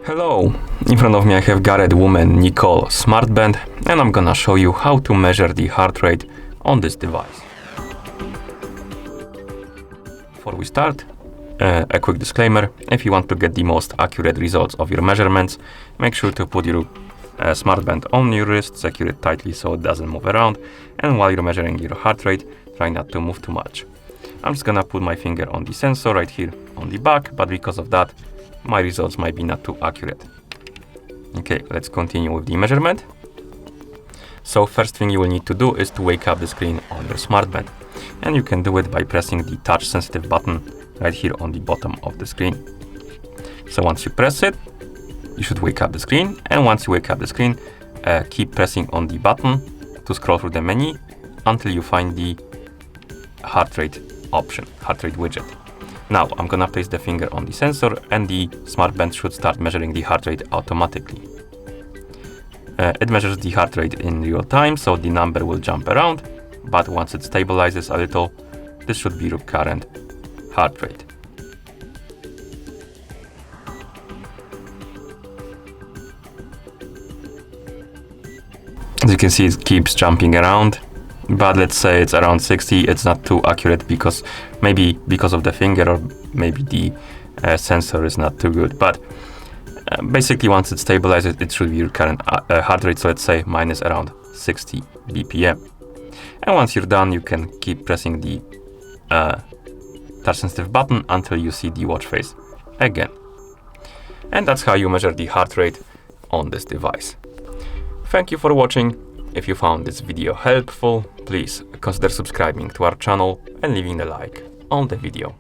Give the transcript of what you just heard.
Hello, in front of me I have Garett Women Nicole smartband, and I'm gonna show you how to measure the heart rate on this device. Before we start, a quick disclaimer: if you want to get the most accurate results of your measurements, make sure to put your smartband on your wrist, secure it tightly so it doesn't move around, and while you're measuring your heart rate, try not to move too much. I'm just gonna put my finger on the sensor right here on the back, but because of that, my results might be not too accurate. Okay, let's continue with the measurement. So first thing you will need to do is to wake up the screen on your smartband. And you can do it by pressing the touch sensitive button right here on the bottom of the screen. So once you press it, you should wake up the screen. And once you wake up the screen, keep pressing on the button to scroll through the menu until you find the heart rate option, heart rate widget. Now I'm gonna place the finger on the sensor and the smartband should start measuring the heart rate automatically. It measures the heart rate in real time, so the number will jump around, but once it stabilizes a little, this should be your current heart rate. As you can see, it keeps jumping around. But let's say it's around 60, it's not too accurate because maybe because of the finger or maybe the sensor is not too good. But basically once it stabilizes, it should be your current heart rate. So let's say mine is around 60 BPM. And once you're done, you can keep pressing the touch sensitive button until you see the watch face again. And that's how you measure the heart rate on this device. Thank you for watching. If you found this video helpful, please consider subscribing to our channel and leaving a like on the video.